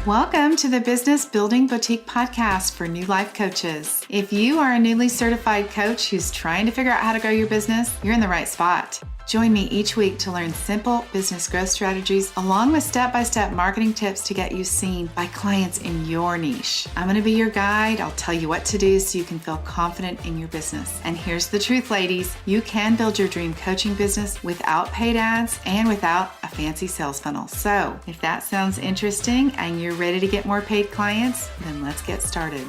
Welcome to the Business Building Boutique podcast for new life coaches. If you are a newly certified coach who's trying to figure out how to grow your business, you're in the right spot. Join me each week to learn simple business growth strategies along with step-by-step marketing tips to get you seen by clients in your niche. I'm going to be your guide. I'll tell you what to do so you can feel confident in your business. And here's the truth, ladies. You can build your dream coaching business without paid ads and without a fancy sales funnel. So if that sounds interesting and you're ready to get more paid clients, then let's get started.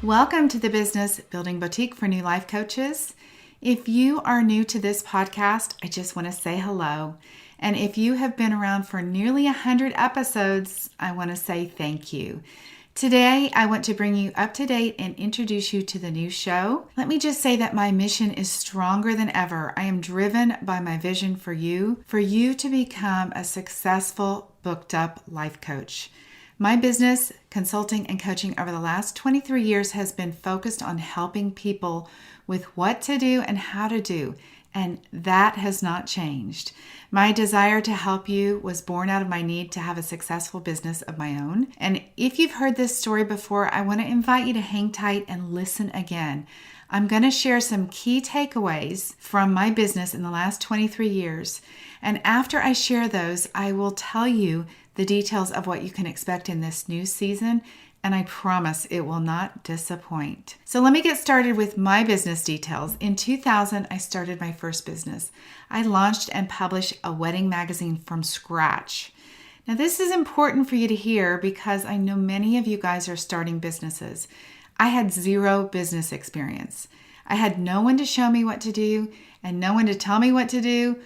Welcome to the Business Building Boutique for new life coaches. If you are new to this podcast, I just want to say hello. And if you have been around for nearly 100 episodes, I want to say thank you. Today, I want to bring you up to date and introduce you to the new show. Let me just say that my mission is stronger than ever. I am driven by my vision for you to become a successful, booked up life coach. My business, consulting, and coaching over the last 23 years has been focused on helping people with what to do and how to do, and that has not changed. My desire to help you was born out of my need to have a successful business of my own. And if you've heard this story before, I want to invite you to hang tight and listen again. I'm going to share some key takeaways from my business in the last 23 years. And after I share those, I will tell you the details of what you can expect in this new season, and I promise it will not disappoint. So let me get started with my business details. In 2000, I started my first business. I launched and published a wedding magazine from scratch. Now this is important for you to hear because I know many of you guys are starting businesses. I had zero business experience. I had no one to show me what to do and no one to tell me what to do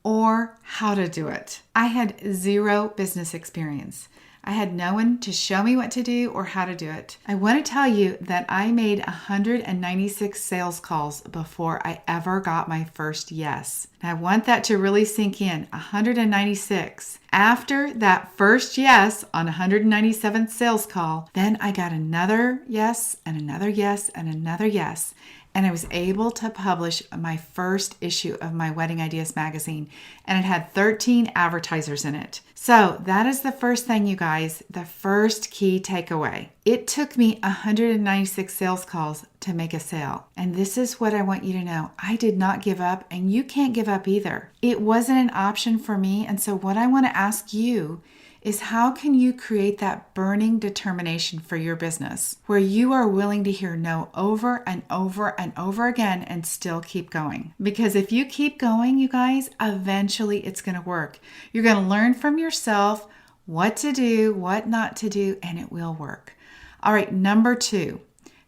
or how to do it. I had zero business experience. I had no one to show me what to do or how to do it. I want to tell you that I made 196 sales calls before I ever got my first yes. And I want that to really sink in, 196. After that first yes on 197th sales call, then I got another yes and another yes and another yes. And I was able to publish my first issue of my Wedding Ideas magazine, and it had 13 advertisers in it. So that is the first thing, you guys, the first key takeaway. It took me 196 sales calls to make a sale. And this is what I want you to know. I did not give up, and you can't give up either. It wasn't an option for me. And so what I want to ask you is how can you create that burning determination for your business where you are willing to hear no over and over and over again and still keep going? Because if you keep going, you guys, eventually it's going to work. You're going to learn from yourself what to do, what not to do, and it will work. All right, number 2.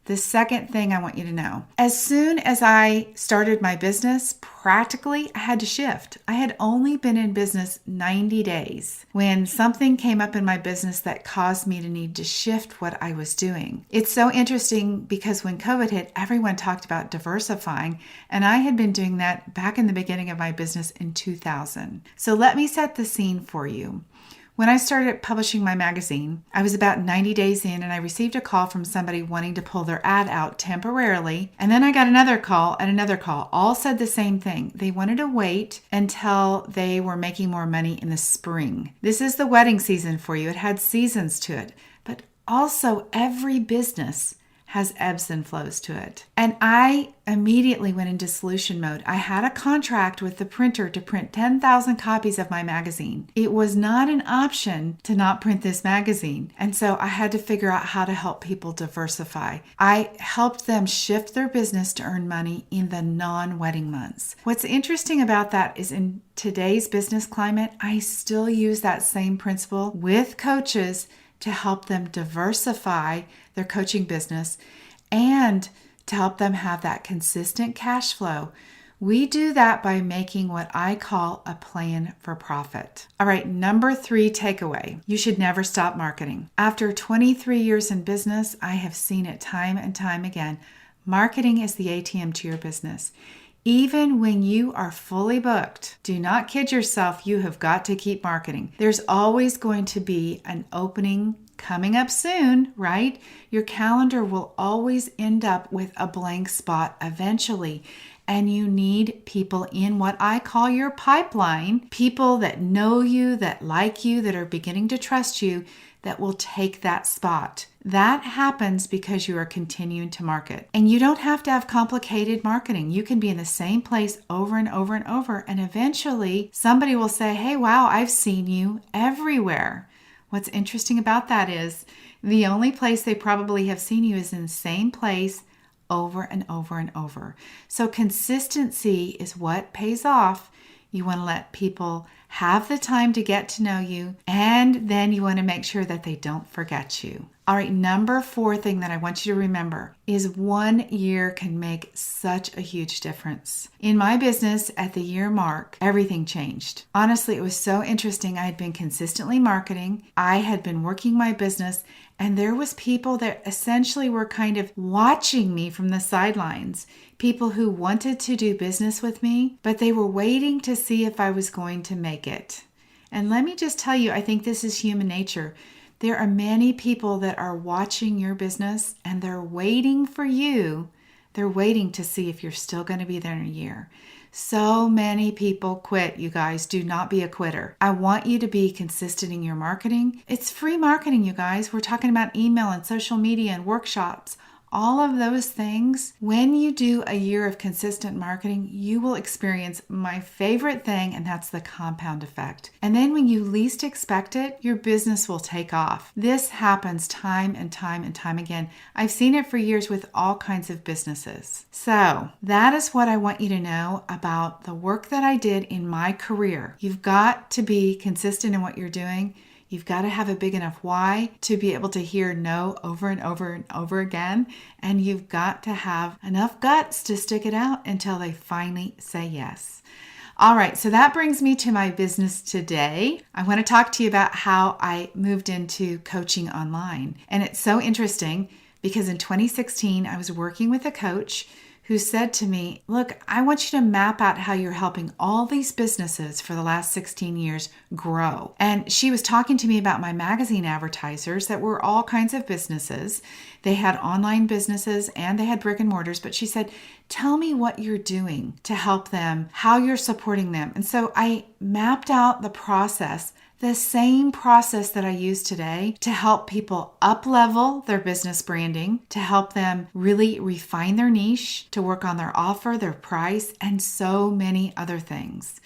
The second thing I want you to know, as soon as I started my business, practically I had to shift. I had only been in business 90 days when something came up in my business that caused me to need to shift what I was doing. It's so interesting because when COVID hit, everyone talked about diversifying, and I had been doing that back in the beginning of my business in 2000. So let me set the scene for you. When I started publishing my magazine, I was about 90 days in and I received a call from somebody wanting to pull their ad out temporarily. And then I got another call and another call. All said the same thing. They wanted to wait until they were making more money in the spring. This is the wedding season for you. It had seasons to it. But also every business has ebbs and flows to it. And I immediately went into solution mode. I had a contract with the printer to print 10,000 copies of my magazine. It was not an option to not print this magazine. And so I had to figure out how to help people diversify. I helped them shift their business to earn money in the non-wedding months. What's interesting about that is in today's business climate, I still use that same principle with coaches to help them diversify their coaching business and to help them have that consistent cash flow. We do that by making what I call a plan for profit. All right, number 3 takeaway. You should never stop marketing. After 23 years in business, I have seen it time and time again. Marketing is the ATM to your business. Even when you are fully booked, do not kid yourself, you have got to keep marketing. There's always going to be an opening coming up soon, right? Your calendar will always end up with a blank spot eventually. And you need people in what I call your pipeline, people that know you, that like you, that are beginning to trust you, that will take that spot. That happens because you are continuing to market. And you don't have to have complicated marketing. You can be in the same place over and over and over. And eventually somebody will say, hey, wow, I've seen you everywhere. What's interesting about that is the only place they probably have seen you is in the same place over and over and over. So consistency is what pays off. You want to let people have the time to get to know you, and then you want to make sure that they don't forget you. All right, number 4 thing that I want you to remember is 1 year can make such a huge difference. In my business, at the year mark, everything changed. Honestly, it was so interesting. I had been consistently marketing. I had been working my business, and there was people that essentially were kind of watching me from the sidelines. People who wanted to do business with me, but they were waiting to see if I was going to make it. And let me just tell you, I think this is human nature. There are many people that are watching your business and they're waiting for you. They're waiting to see if you're still going to be there in a year. So many people quit, you guys. Do not be a quitter. I want you to be consistent in your marketing. It's free marketing, you guys. We're talking about email and social media and workshops. All of those things, when you do a year of consistent marketing, you will experience my favorite thing, and that's the compound effect. And then when you least expect it, your business will take off. This happens time and time and time again. I've seen it for years with all kinds of businesses. So that is what I want you to know about the work that I did in my career. You've got to be consistent in what you're doing. You've got to have a big enough why to be able to hear no over and over and over again. And you've got to have enough guts to stick it out until they finally say yes. All right, so that brings me to my business today. I want to talk to you about how I moved into coaching online. And it's so interesting because in 2016, I was working with a coach who said to me, look, I want you to map out how you're helping all these businesses for the last 16 years grow. And she was talking to me about my magazine advertisers that were all kinds of businesses. They had online businesses and they had brick and mortars, but she said, tell me what you're doing to help them, how you're supporting them. And so I mapped out the process, the same process that I use today to help people up-level their business branding, to help them really refine their niche, to work on their offer, their price, and so many other things.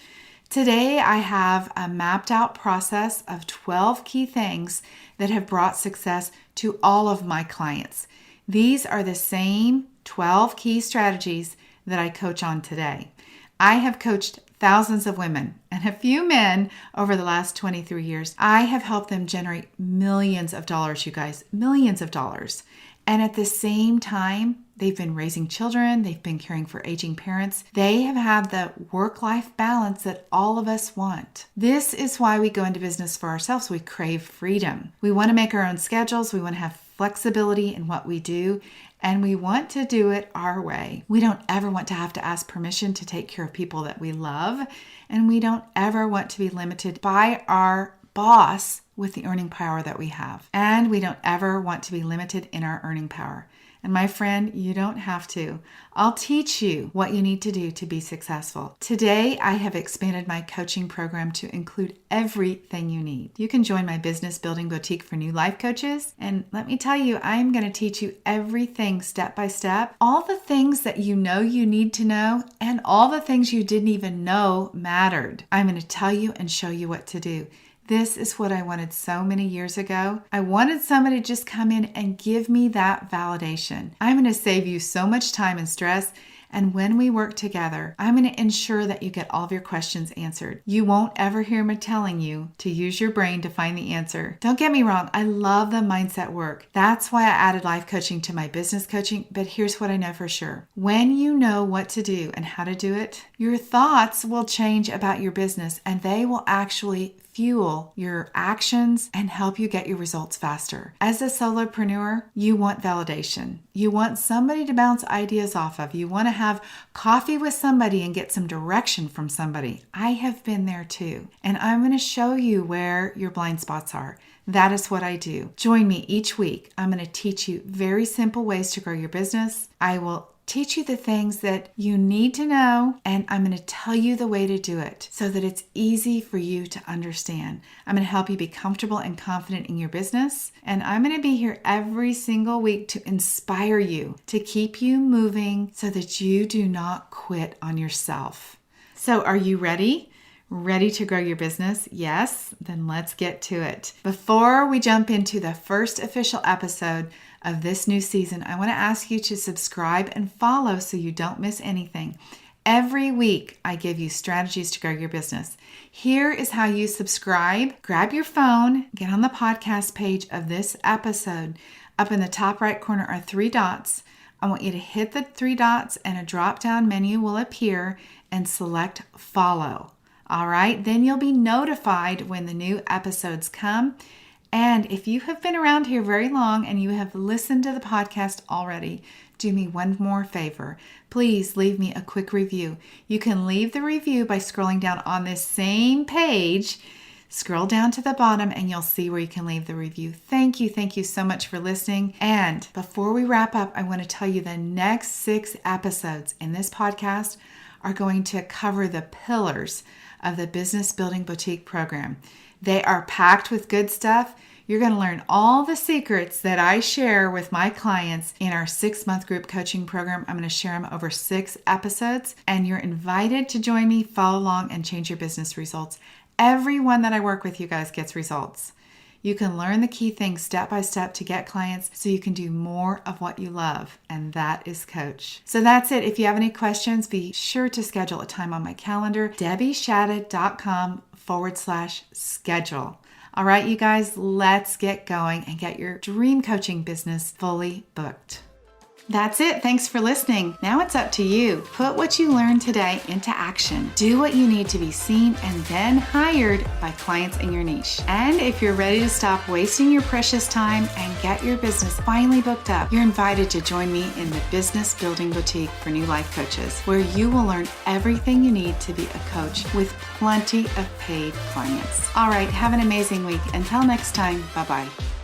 Today, I have a mapped out process of 12 key things that have brought success to all of my clients. These are the same 12 key strategies that I coach on today. I have coached thousands of women and a few men over the last 23 years. I have helped them generate millions of dollars, you guys, millions of dollars. And at the same time, they've been raising children. They've been caring for aging parents. They have had the work-life balance that all of us want. This is why we go into business for ourselves. We crave freedom. We want to make our own schedules. We want to have flexibility in what we do. And we want to do it our way. We don't ever want to have to ask permission to take care of people that we love. And we don't ever want to be limited by our boss with the earning power that we have. And we don't ever want to be limited in our earning power. And my friend, you don't have to. I'll teach you what you need to do to be successful. Today, I have expanded my coaching program to include everything you need. You can join my business building boutique for new life coaches. And let me tell you, I'm going to teach you everything step by step, all the things that you know you need to know, and all the things you didn't even know mattered. I'm going to tell you and show you what to do. This is what I wanted so many years ago. I wanted somebody to just come in and give me that validation. I'm going to save you so much time and stress. And when we work together, I'm going to ensure that you get all of your questions answered. You won't ever hear me telling you to use your brain to find the answer. Don't get me wrong. I love the mindset work. That's why I added life coaching to my business coaching. But here's what I know for sure. When you know what to do and how to do it, your thoughts will change about your business and they will actually fuel your actions and help you get your results faster. As a solopreneur, you want validation. You want somebody to bounce ideas off of. You want to have coffee with somebody and get some direction from somebody. I have been there too. And I'm going to show you where your blind spots are. That is what I do. Join me each week. I'm going to teach you very simple ways to grow your business. I will teach you the things that you need to know, and I'm going to tell you the way to do it so that it's easy for you to understand. I'm going to help you be comfortable and confident in your business, and I'm going to be here every single week to inspire you, to keep you moving so that you do not quit on yourself. So are you ready? Ready to grow your business? Yes? Then let's get to it. Before we jump into the first official episode of this new season, I want to ask you to subscribe and follow so you don't miss anything. Every week, I give you strategies to grow your business. Here is how you subscribe. Grab your phone, get on the podcast page of this episode. Up in the top right corner are 3 dots. I want you to hit the 3 dots and a drop-down menu will appear and select follow. All right, then you'll be notified when the new episodes come. And if you have been around here very long and you have listened to the podcast already, do me one more favor. Please leave me a quick review. You can leave the review by scrolling down on this same page. Scroll down to the bottom and you'll see where you can leave the review. Thank you so much for listening. And before we wrap up, I want to tell you the next 6 episodes in this podcast are going to cover the pillars of the Business Building Boutique program. They are packed with good stuff. You're going to learn all the secrets that I share with my clients in our 6-month group coaching program. I'm going to share them over 6 episodes, and you're invited to join me, follow along, and change your business results. Everyone that I work with, you guys, gets results. You can learn the key things step by step to get clients so you can do more of what you love, and that is coach. So that's it. If you have any questions, be sure to schedule a time on my calendar, debbieshadid.com/schedule. All right, you guys, let's get going and get your dream coaching business fully booked. That's it. Thanks for listening. Now it's up to you. Put what you learned today into action. Do what you need to be seen and then hired by clients in your niche. And if you're ready to stop wasting your precious time and get your business finally booked up, you're invited to join me in the Business Building Boutique for New Life Coaches, where you will learn everything you need to be a coach with plenty of paid clients. All right, have an amazing week. Until next time, bye-bye.